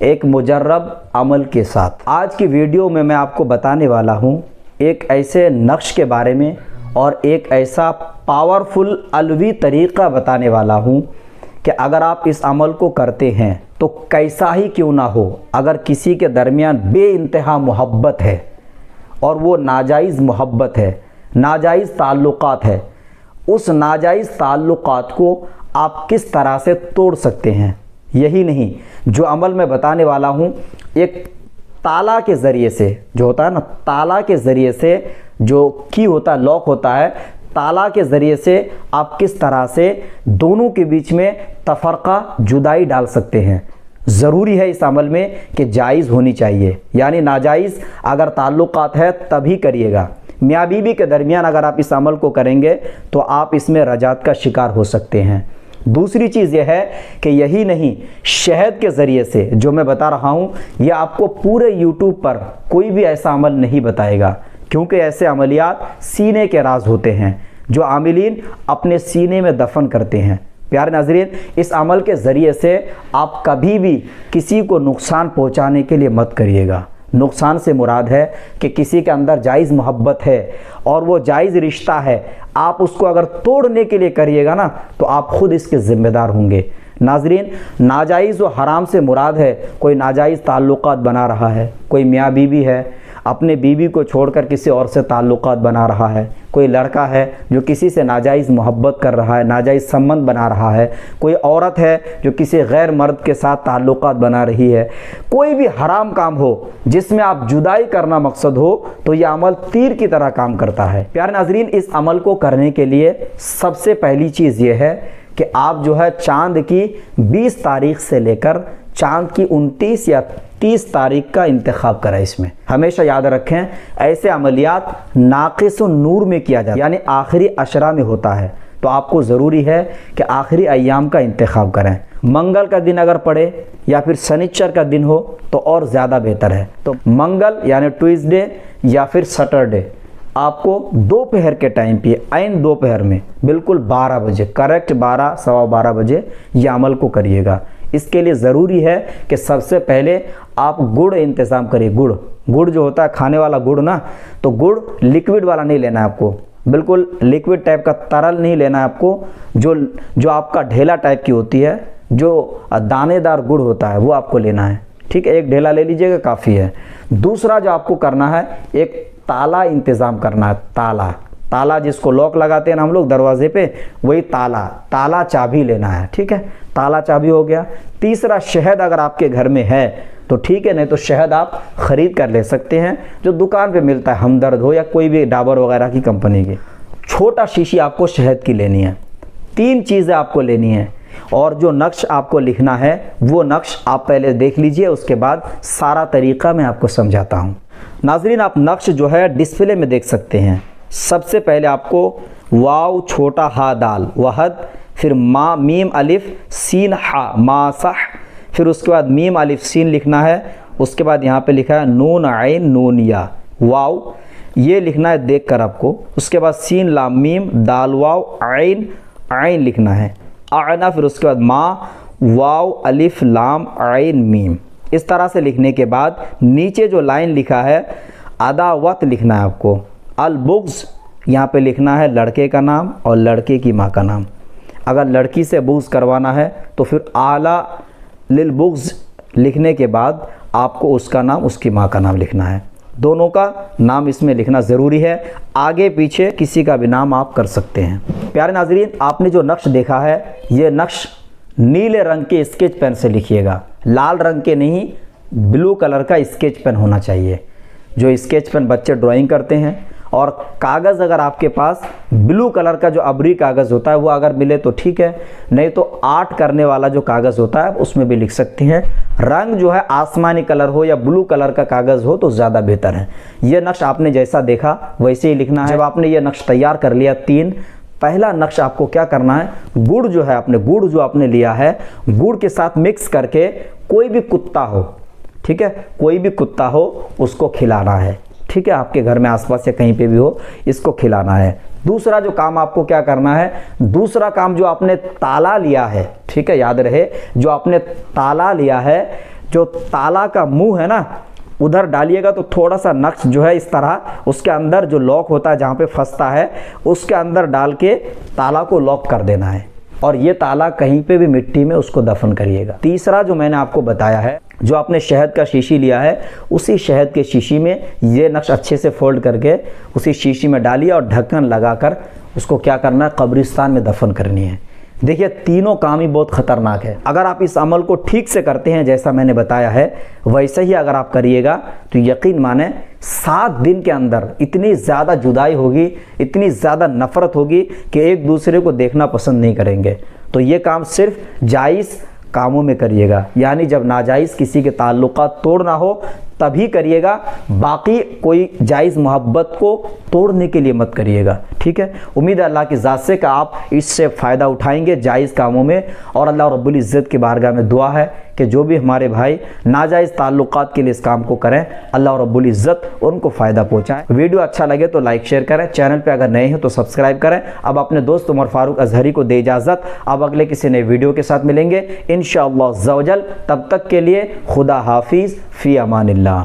एक मुजर्रब अमल के साथ। आज की वीडियो में मैं आपको बताने वाला हूँ एक ऐसे नक्श के बारे में और एक ऐसा पावरफुल अलवी तरीक़ा बताने वाला हूँ कि अगर आप इस अमल को करते हैं तो कैसा ही क्यों ना हो, अगर किसी के दरमियान बेइंतहा मोहब्बत है और वो नाजायज़ मोहब्बत है, नाजायज़ ताल्लुक़ात है, उस नाजायज़ ताल्लुक़ात को आप किस तरह से तोड़ सकते हैं। यही नहीं, जो अमल मैं बताने वाला हूँ एक ताला के ज़रिए से, जो होता है ना, ताला के ज़रिए से जो की होता है, लॉक होता है, ताला के ज़रिए से आप किस तरह से दोनों के बीच में तफ़रक़ा, जुदाई डाल सकते हैं। ज़रूरी है इस अमल में कि जायज़ होनी चाहिए, यानी नाजायज़ अगर ताल्लुक़ात है तभी करिएगा। मियाँ बीवी के दरमियान अगर आप इस अमल को करेंगे तो आप इसमें रजात का शिकार हो सकते हैं। दूसरी चीज़ यह है कि यही नहीं, शहद के ज़रिए से जो मैं बता रहा हूँ ये आपको पूरे यूट्यूब पर कोई भी ऐसा अमल नहीं बताएगा, क्योंकि ऐसे अमलियात सीने के राज होते हैं जो आमिलीन अपने सीने में दफन करते हैं। प्यारे नाज़रीन, इस अमल के ज़रिए से आप कभी भी किसी को नुकसान पहुँचाने के लिए मत करिएगा। नुकसान से मुराद है कि किसी के अंदर जायज़ मोहब्बत है और वो जायज़ रिश्ता है, आप उसको अगर तोड़ने के लिए करिएगा ना तो आप खुद इसके ज़िम्मेदार होंगे। नाज़रीन, नाजायज़ व हराम से मुराद है कोई नाजायज़ ताल्लुक़ात बना रहा है, कोई मियाँ बीवी है अपने बीवी को छोड़कर किसी और से ताल्लुक़ात बना रहा है, कोई लड़का है जो किसी से नाजायज़ मोहब्बत कर रहा है, नाजायज़ संबंध बना रहा है, कोई औरत है जो किसी गैर मर्द के साथ ताल्लुक़ात बना रही है, कोई भी हराम काम हो जिसमें आप जुदाई करना मकसद हो तो यह अमल तीर की तरह काम करता है। प्यारे नाज़रीन, इस अमल को करने के लिए सबसे पहली चीज़ ये है कि आप जो है चाँद की 20 तारीख से लेकर चाँद की 29 या 30 तारीख का इंतखाब करें। इसमें हमेशा याद रखें ऐसे अमलियात नाक़िस नूर में किया जाता है, यानी आखिरी अशरा में होता है, तो आपको ज़रूरी है कि आखिरी अय्याम का इंतखाब करें। मंगल का दिन अगर पड़े या फिर शनिचर का दिन हो तो और ज़्यादा बेहतर है। तो मंगल यानी ट्यूसडे या फिर सैटरडे आपको दोपहर के टाइम पे, ऐन दोपहर में बिल्कुल 12 बजे, करेक्ट 12 सवा 12 बजे यह अमल को करिएगा। इसके लिए ज़रूरी है कि सबसे पहले आप गुड़ इंतज़ाम करिए। गुड़ जो होता है खाने वाला गुड़ ना, तो गुड़ लिक्विड वाला नहीं लेना है आपको, बिल्कुल लिक्विड टाइप का तरल नहीं लेना है आपको, जो आपका ढेला टाइप की होती है, जो दानेदार गुड़ होता है वो आपको लेना है। ठीक है, एक ढेला ले लीजिएगा, काफ़ी है। दूसरा जो आपको करना है, एक ताला इंतज़ाम करना है। ताला जिसको लॉक लगाते हैं ना हम लोग दरवाजे पे, वही ताला चाबी लेना है। ठीक है, ताला चाबी हो गया। तीसरा, शहद अगर आपके घर में है तो ठीक है, नहीं तो शहद आप ख़रीद कर ले सकते हैं जो दुकान पे मिलता है, हमदर्द हो या कोई भी डाबर वगैरह की कंपनी की। छोटा शीशी आपको शहद की लेनी है। 3 चीज़ें आपको लेनी है और जो नक्श आपको लिखना है वो नक्श आप पहले देख लीजिए, उसके बाद सारा तरीक़ा मैं आपको समझाता हूँ। नाज़रीन, आप नक्श जो है डिस्प्ले में देख सकते हैं। सबसे पहले आपको वाव छोटा हा दाल वहद, फिर मा मीम अलिफ सीन हा मासह, फिर उसके बाद मीम अलिफ सीन लिखना है। उसके बाद यहाँ पे लिखा है नून आइन नून या वाव, ये लिखना है देख कर आपको। उसके बाद सीन लाम मीम दाल वाव आइन आइन लिखना है आना, फिर उसके बाद मा वाव अलिफ लाम आइन मीम। इस तरह से लिखने के बाद नीचे जो लाइन लिखा है अदावत लिखना है आपको। अल बुग्ज़ यहाँ पे लिखना है लड़के का नाम और लड़के की माँ का नाम। अगर लड़की से बुग्ज़ करवाना है तो फिर आला लिल बुग्ज़ लिखने के बाद आपको उसका नाम, उसकी माँ का नाम लिखना है। दोनों का नाम इसमें लिखना ज़रूरी है, आगे पीछे किसी का भी नाम आप कर सकते हैं। प्यारे नाज़रीन, आपने जो नक्श देखा है ये नक्श नीले रंग के स्केच पेन से लिखिएगा, लाल रंग के नहीं, ब्लू कलर का स्केच पेन होना चाहिए। जो स्केच पेन बच्चे ड्राइंग करते हैं, और कागज़ अगर आपके पास ब्लू कलर का जो अबरी कागज़ होता है वो अगर मिले तो ठीक है, नहीं तो आर्ट करने वाला जो कागज़ होता है उसमें भी लिख सकते हैं। रंग जो है आसमानी कलर हो या ब्लू कलर का कागज़ हो तो ज़्यादा बेहतर है। ये नक्श आपने जैसा देखा वैसे ही लिखना है। जब आपने ये नक्श तैयार कर लिया 3, पहला नक्श आपको क्या करना है, गुड़ जो है, गुड़ जो आपने लिया है, गुड़ के साथ मिक्स करके कोई भी कुत्ता हो, ठीक है, कोई भी कुत्ता हो उसको खिलाना है। ठीक है, आपके घर में आसपास या कहीं पे भी हो, इसको खिलाना है। दूसरा जो काम आपको क्या करना है, दूसरा काम जो आपने ताला लिया है, ठीक है, याद रहे जो आपने ताला लिया है, जो ताला का मुंह है ना उधर डालिएगा तो थोड़ा सा नक्श जो है इस तरह उसके अंदर जो लॉक होता है जहाँ पे फंसता है उसके अंदर डाल के ताला को लॉक कर देना है और ये ताला कहीं पे भी मिट्टी में उसको दफन करिएगा। तीसरा जो मैंने आपको बताया है, जो आपने शहद का शीशी लिया है उसी शहद के शीशी में ये नक्श अच्छे से फोल्ड करके उसी शीशी में डालिए और ढक्कन लगाकर उसको क्या करना है, कब्रिस्तान में दफन करनी है। देखिए तीनों काम ही बहुत ख़तरनाक है। अगर आप इस अमल को ठीक से करते हैं जैसा मैंने बताया है वैसे ही अगर आप करिएगा तो यकीन माने 7 दिन के अंदर इतनी ज़्यादा जुदाई होगी, इतनी ज़्यादा नफ़रत होगी कि एक दूसरे को देखना पसंद नहीं करेंगे। तो ये काम सिर्फ जायज़ कामों में करिएगा, यानी जब नाजायज़ किसी के ताल्लुकात तोड़ना हो तभी करिएगा, बाकी कोई जायज़ मोहब्बत को तोड़ने के लिए मत करिएगा। ठीक है, उम्मीद है अल्लाह की ज़ात से कि आप इससे फ़ायदा उठाएंगे जायज़ कामों में। और अल्लाह रब्बुल इज़्ज़त की बारगाह में दुआ है कि जो भी हमारे भाई नाजायज़ ताल्लुकात के लिए इस काम को करें अल्लाह रब्बुल इज़्ज़त उनको फ़ायदा पहुँचाएँ। वीडियो अच्छा लगे तो लाइक शेयर करें, चैनल पर अगर नए हैं तो सब्सक्राइब करें। अब अपने दोस्त उमर फारूक अजहरी को दे इजाज़त, अब अगले किसी नए वीडियो के साथ मिलेंगे इंशाअल्लाह अज़्ज़ा वजल। तब तक के लिए खुदा हाफिज़, फ़ी अमानिल्लाह।